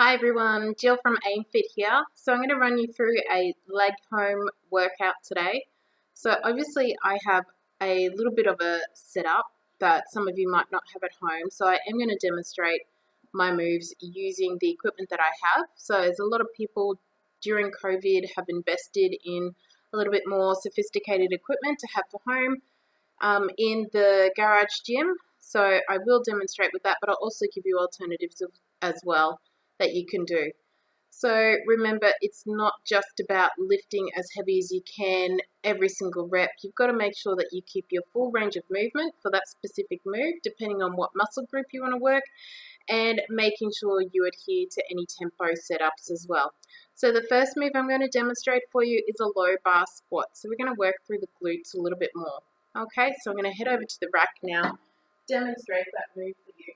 Hi everyone, Jill from Aimfit here. So I'm going to run you through a leg home workout today. So obviously I have a little bit of a setup that some of you might not have at home. So I am going to demonstrate my moves using the equipment that I have. So as a lot of people during COVID have invested in a little bit more sophisticated equipment to have for home in the garage gym. So I will demonstrate with that, but I'll also give you alternatives as well that you can do. So remember, it's not just about lifting as heavy as you can every single rep. You've got to make sure that you keep your full range of movement for that specific move, depending on what muscle group you want to work, and making sure you adhere to any tempo setups as well. So the first move I'm going to demonstrate for you is a low bar squat. So we're going to work through the glutes a little bit more. Okay, so I'm going to head over to the rack now, demonstrate that move for you.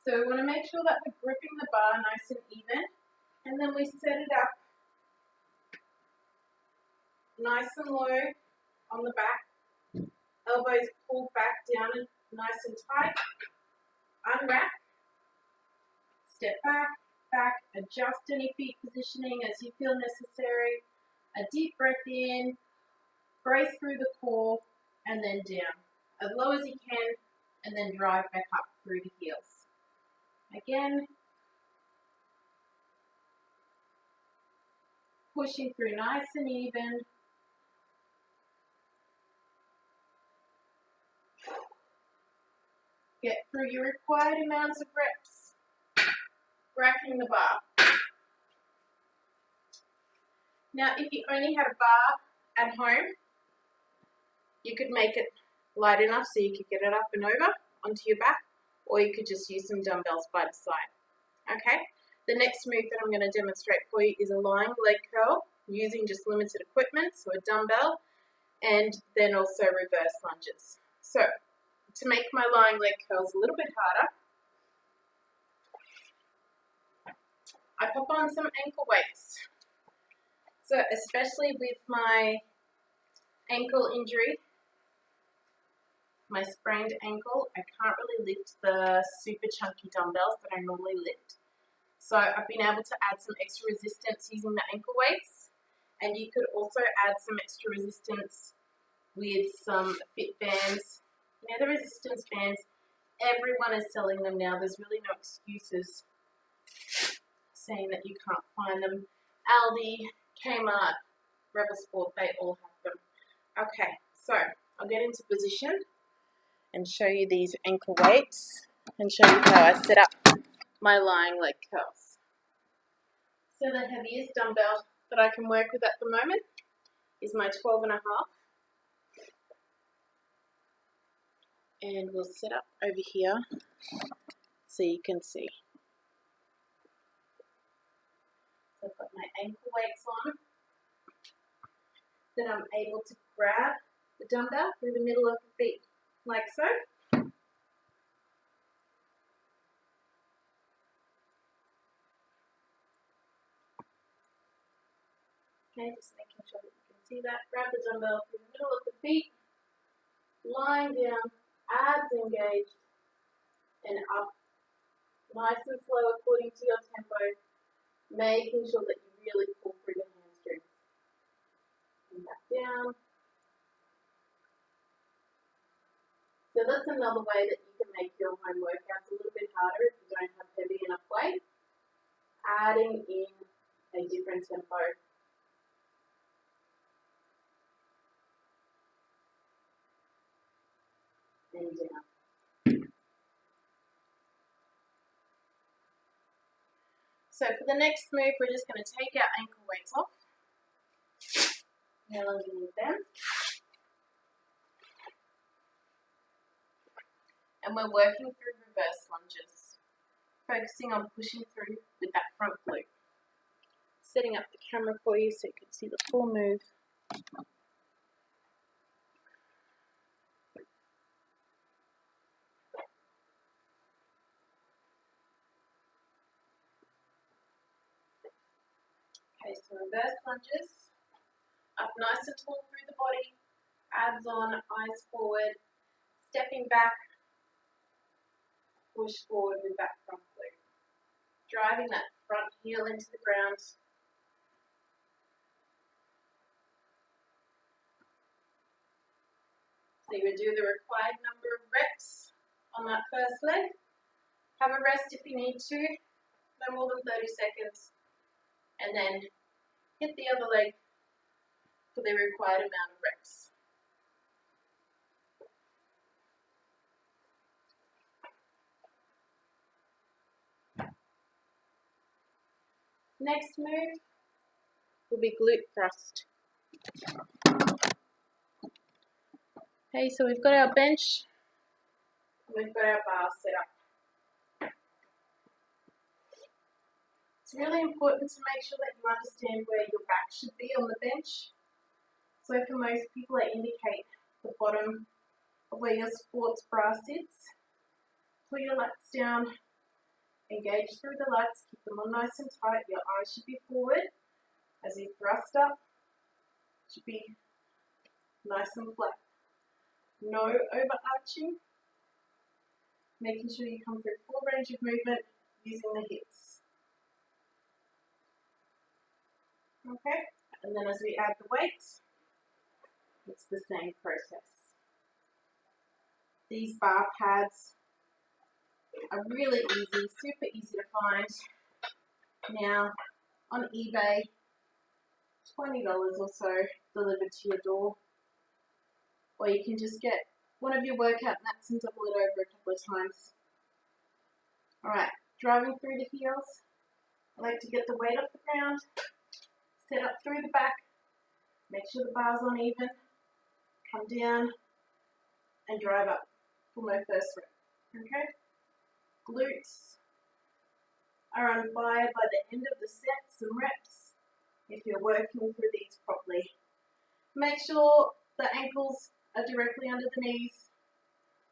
So we want to make sure that we're gripping the bar nice and even, and then we set it up nice and low on the back, elbows pulled back down and nice and tight, unwrap, step back, adjust any feet positioning as you feel necessary, a deep breath in, brace through the core, and then down, as low as you can, and then drive back up through the heels. Again, pushing through nice and even. Get through your required amounts of reps, racking the bar. Now, if you only had a bar at home, you could make it light enough so you could get it up and over onto your back, or you could just use some dumbbells by the side. Okay, the next move that I'm going to demonstrate for you is a lying leg curl using just limited equipment, so a dumbbell, and then also reverse lunges. So, to make my lying leg curls a little bit harder, I pop on some ankle weights. So especially with my ankle injury, my sprained ankle, I can't really lift the super chunky dumbbells that I normally lift. So I've been able to add some extra resistance using the ankle weights, and you could also add some extra resistance with some fit bands. You know, the resistance bands, everyone is selling them now. There's really no excuses saying that you can't find them. Aldi, Kmart, Rebel Sport, they all have them. Okay, so I'll get into position and show you these ankle weights and show you how I set up my lying leg curls. So the heaviest dumbbell that I can work with at the moment is my 12.5. And we'll set up over here so you can see. So I've got my ankle weights on. Then I'm able to grab the dumbbell through the middle of the feet, like so. Okay, just making sure that you can see that. Grab the dumbbell through the middle of the feet, lying down, abs engaged, and up. Nice and slow according to your tempo, making sure that you really pull through the hamstrings. And back down. So that's another way that you can make your home workouts a little bit harder if you don't have heavy enough weight. Adding in a different tempo. And down. So for the next move, we're just going to take our ankle weights off. No longer need them. And we're working through reverse lunges, focusing on pushing through with that front glute. Setting up the camera for you so you can see the full move. Okay, so reverse lunges, up nice and tall through the body, abs on, eyes forward, stepping back, push forward with that front glute. Driving that front heel into the ground. So you would do the required number of reps on that first leg. Have a rest if you need to, no more than 30 seconds. And then hit the other leg for the required amount of reps. Next move will be glute thrust. Okay, so we've got our bench, and we've got our bar set up. It's really important to make sure that you understand where your back should be on the bench. So for most people, I indicate the bottom of where your sports bra sits. Pull your lats down, engage through the lats, keep them on nice and tight. Your eyes should be forward. As you thrust up, it should be nice and flat. No overarching. Making sure you come through full range of movement using the hips. Okay, and then as we add the weights, it's the same process. These bar pads are really easy, super easy to find. Now on eBay, $20 or so delivered to your door. Or you can just get one of your workout mats and double it over a couple of times. Alright, driving through the heels. I like to get the weight off the ground, set up through the back, make sure the bar's uneven, come down and drive up for my first rep. Okay? Glutes are on fire by the end of the sets and reps if you're working through these properly. Make sure the ankles are directly under the knees,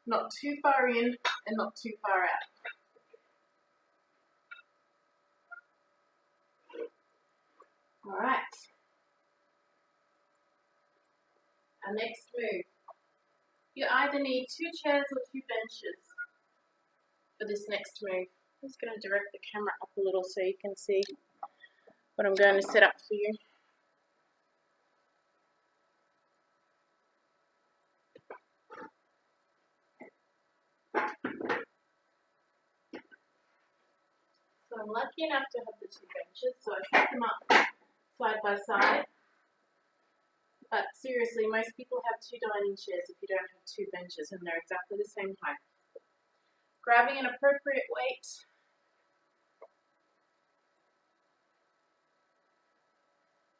not too far in and not too far out. All right. Our next move. You either need 2 chairs or 2 benches for this next move. I'm just going to direct the camera up a little so you can see what I'm going to set up for you. So I'm lucky enough to have the 2 benches, so I set them up side by side. But seriously, most people have 2 dining chairs if you don't have 2 benches and they're exactly the same height. Grabbing an appropriate weight.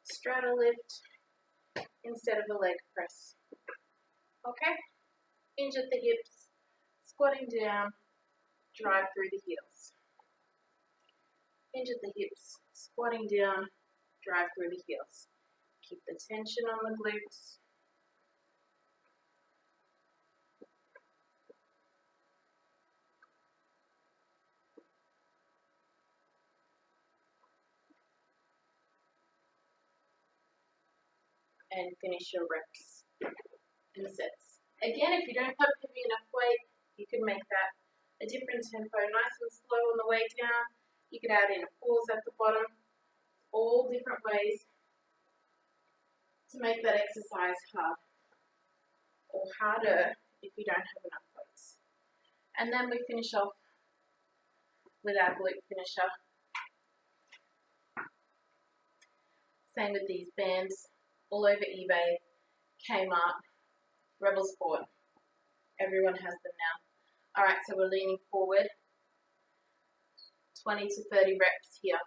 Straddle lift instead of a leg press. Okay? Hinge at the hips, squatting down, drive through the heels. Hinge at the hips, squatting down, drive through the heels. Keep the tension on the glutes. And finish your reps and sets. Again, if you don't have heavy enough weight, you can make that a different tempo, nice and slow on the way down. You could add in a pause at the bottom, all different ways to make that exercise hard or harder if you don't have enough weights. And then we finish off with our glute finisher. Same with these bands, all over eBay, Kmart, Rebel Sport. Everyone has them now. Alright, so we're leaning forward, 20 to 30 reps here.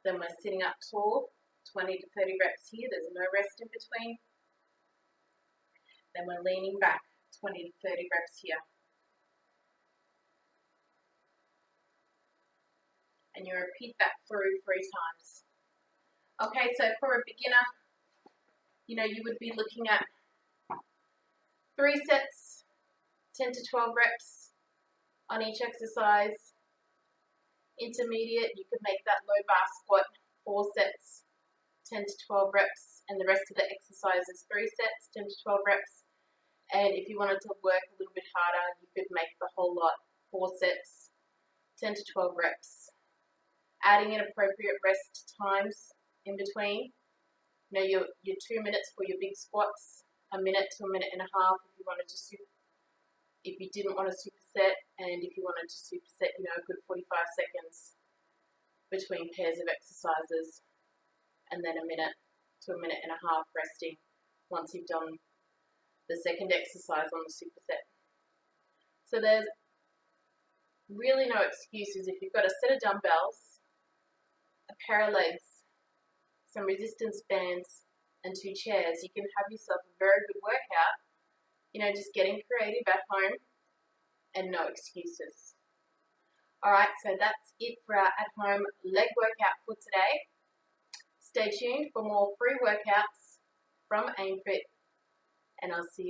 Then we're sitting up tall, 20 to 30 reps here, there's no rest in between. Then we're leaning back, 20 to 30 reps here. And you repeat that through 3 times. Okay, so for a beginner, you would be looking at 3 sets, 10 to 12 reps on each exercise. Intermediate, you could make that low bar squat 4 sets, 10 to 12 reps, and the rest of the exercise is 3 sets, 10 to 12 reps. And if you wanted to work a little bit harder, you could make the whole lot 4 sets, 10 to 12 reps. Adding in appropriate rest times in between. You know, your 2 minutes for your big squats, a minute to a minute and a half if you didn't want to superset, and if you wanted to superset, you know, a good 45 seconds between pairs of exercises, and then a minute to a minute and a half resting once you've done the second exercise on the superset. So there's really no excuses. If you've got a set of dumbbells, a pair of legs, some resistance bands, and 2 chairs, you can have yourself a very good workout. You know, just getting creative at home and no excuses. Alright, so that's it for our at-home leg workout for today. Stay tuned for more free workouts from Aimfit, and I'll see you